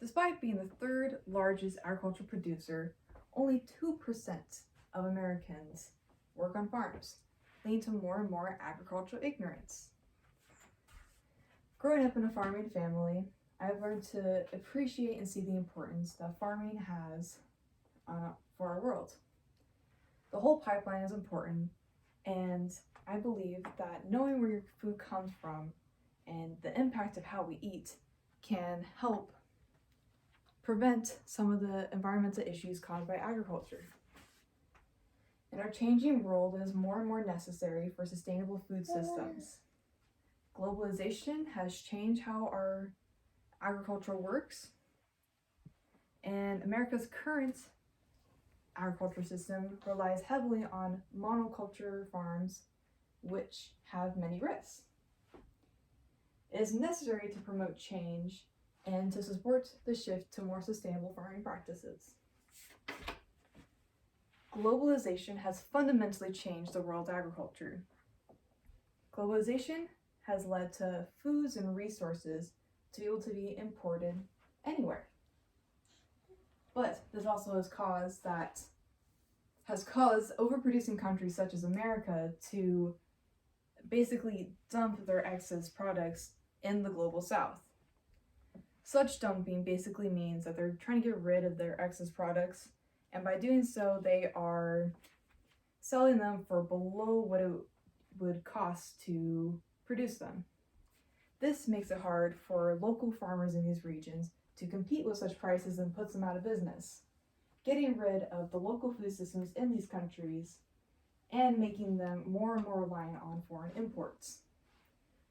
Despite being the third largest agricultural producer, only 2% of Americans work on farms, leading to more and more agricultural ignorance. Growing up in a farming family, I've learned to appreciate and see the importance that farming has for our world. The whole pipeline is important, and I believe that knowing where your food comes from and the impact of how we eat can help prevent some of the environmental issues caused by agriculture. In our changing world, it is more and more necessary for sustainable food systems. Globalization has changed how our agriculture works, and America's current agriculture system relies heavily on monoculture farms, which have many risks. It is necessary to promote change and to support the shift to more sustainable farming practices. Globalization has fundamentally changed the world's agriculture. Globalization has led to foods and resources to be able to be imported anywhere. But this also has caused overproducing countries such as America to basically dump their excess products in the global south. Such dumping basically means that they're trying to get rid of their excess products, and by doing so, they are selling them for below what it would cost to produce them. This makes it hard for local farmers in these regions to compete with such prices and puts them out of business, getting rid of the local food systems in these countries and making them more and more reliant on foreign imports.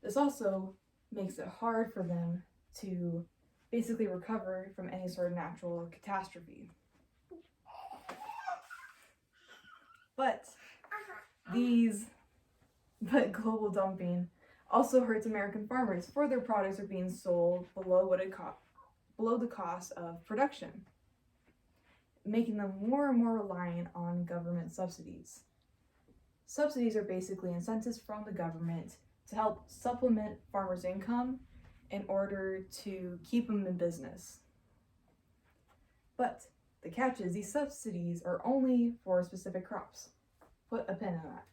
This also makes it hard for them to basically recover from any sort of natural catastrophe. But global dumping also hurts American farmers, for their products are being sold below the cost of production, making them more and more reliant on government subsidies. Subsidies are basically incentives from the government to help supplement farmers' income in order to keep them in business. But the catch is these subsidies are only for specific crops. Put a pin in that.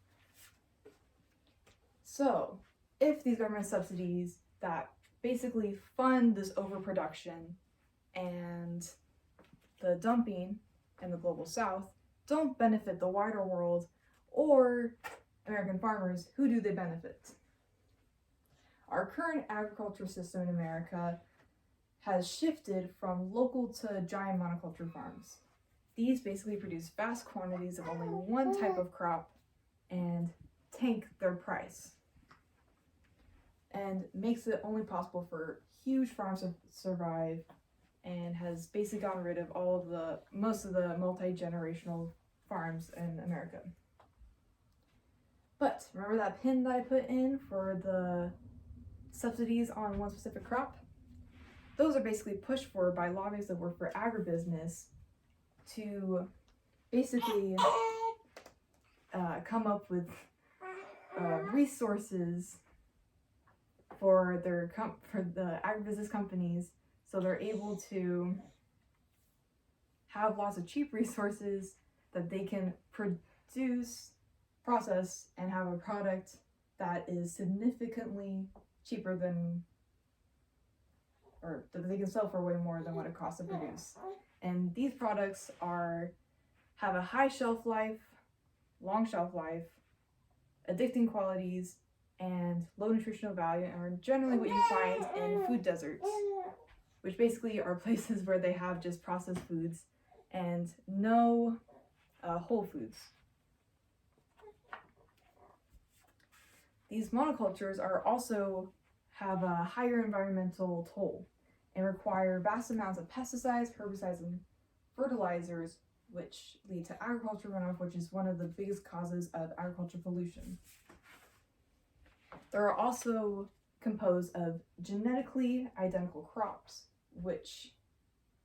So, if these government subsidies that basically fund this overproduction and the dumping in the global south don't benefit the wider world or American farmers, who do they benefit? Our current agriculture system in America has shifted from local to giant monoculture farms. These basically produce vast quantities of only one type of crop and tank their price, and makes it only possible for huge farms to survive, and has basically gotten rid of most of the multi-generational farms in America. But remember that pin that I put in for the subsidies on one specific crop? Those are basically pushed for by lobbyists that work for agribusiness to basically come up with resources for the agribusiness companies, so they're able to have lots of cheap resources that they can produce, process, and have a product that is significantly cheaper or that they can sell for way more than what it costs to produce. And these products have a high shelf life, long shelf life, addicting qualities, and low nutritional value, and are generally what you find in food deserts, which basically are places where they have just processed foods and no whole foods. These monocultures also have a higher environmental toll and require vast amounts of pesticides, herbicides, and fertilizers, which lead to agriculture runoff, which is one of the biggest causes of agricultural pollution. There are also composed of genetically identical crops, which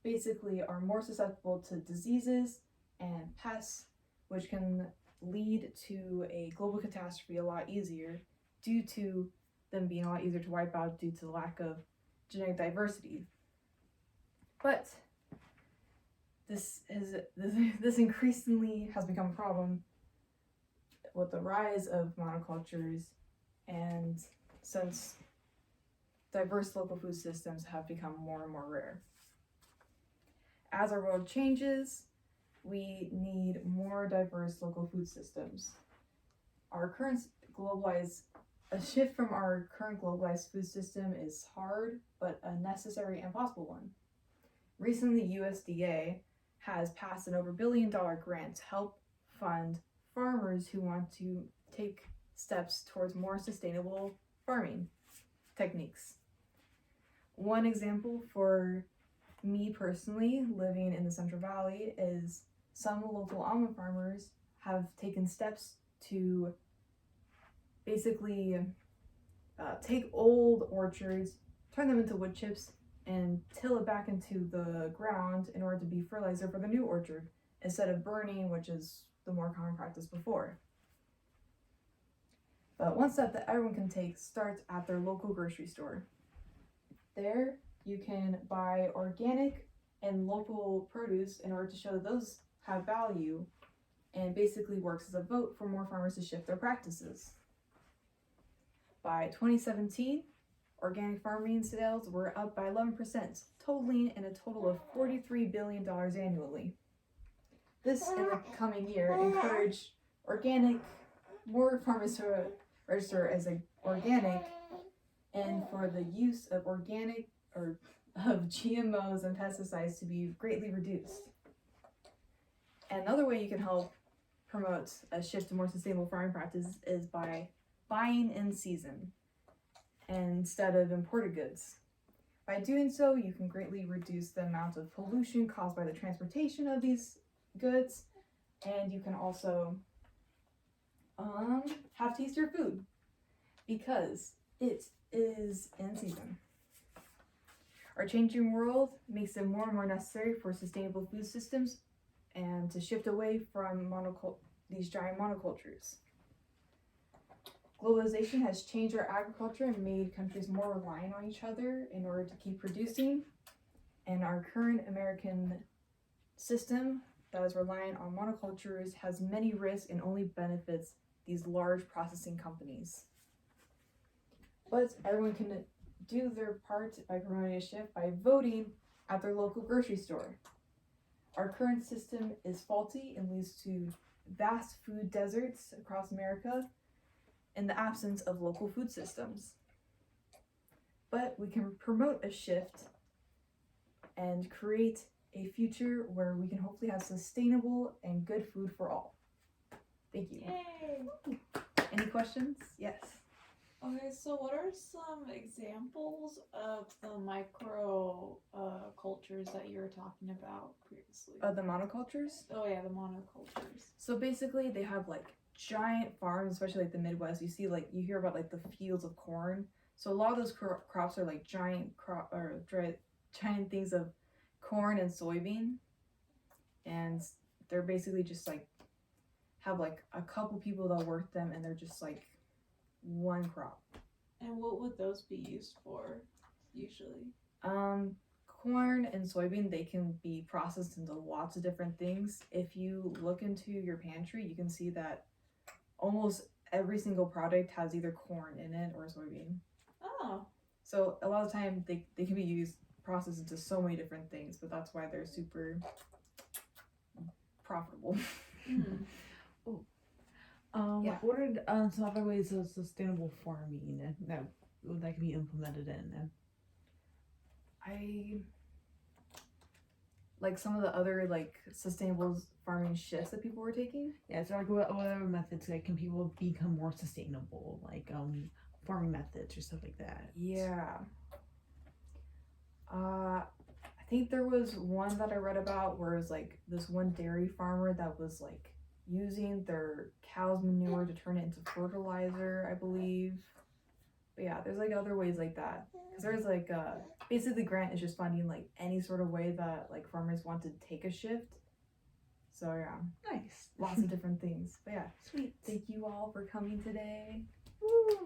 basically are more susceptible to diseases and pests, which can lead to a global catastrophe a lot easier due to them being a lot easier to wipe out due to the lack of genetic diversity. But this increasingly has become a problem with the rise of monocultures, and since diverse local food systems have become more and more rare. As our world changes, we need more diverse local food systems. A shift from our current globalized food system is hard, but a necessary and possible one. Recently, USDA has passed an over $1 billion grant to help fund farmers who want to take steps towards more sustainable farming techniques. One example for me personally, living in the Central Valley, is some local almond farmers have taken steps to basically take old orchards, turn them into wood chips, and till it back into the ground in order to be fertilizer for the new orchard, instead of burning, which is the more common practice before. But one step that everyone can take starts at their local grocery store. There, you can buy organic and local produce in order to show that those have value, and basically works as a vote for more farmers to shift their practices. By 2017, organic farming sales were up by 11%, totaling in a total of $43 billion annually. This, in the coming year, encouraged more farmers to register as organic, and for the use of organic or of GMOs and pesticides to be greatly reduced. Another way you can help promote a shift to more sustainable farming practices is by buying in season instead of imported goods. By doing so, you can greatly reduce the amount of pollution caused by the transportation of these goods, and you can also have tastier food because it is in season. Our changing world makes it more and more necessary for sustainable food systems and to shift away from these giant monocultures. Globalization has changed our agriculture and made countries more reliant on each other in order to keep producing. And our current American system that is reliant on monocultures has many risks and only benefits these large processing companies. But everyone can do their part by promoting a shift by voting at their local grocery store. Our current system is faulty and leads to vast food deserts across America in the absence of local food systems. But we can promote a shift and create a future where we can hopefully have sustainable and good food for all. Thank you. Yay! Any questions? Yes. Okay, so what are some examples of the micro cultures that you were talking about previously? The monocultures? Oh yeah, the monocultures. So basically they have like giant farms, especially like the Midwest. You hear about like the fields of corn. So a lot of those crops are like giant things of corn and soybean. And they're basically just like, have like a couple people that work them, and they're just like one crop. And what would those be used for, usually? Corn and soybean, they can be processed into lots of different things. If you look into your pantry, you can see that almost every single product has either corn in it or soybean. Oh. So a lot of time they can be processed into so many different things, but that's why they're super profitable. Mm. Yeah. What are some other ways of sustainable farming that can be implemented in? I like some of the other like sustainable farming shifts that people were taking. Yeah, so like what other methods can people become more sustainable, like farming methods or stuff like that? Yeah. I think there was one that I read about where it was like this one dairy farmer that was like using their cow's manure to turn it into fertilizer, I believe. But yeah, there's like other ways like that. Because there's like basically the grant is just funding like any sort of way that like farmers want to take a shift. So yeah, Nice. lots of different things. But yeah, Sweet. thank you all for coming today. Woo.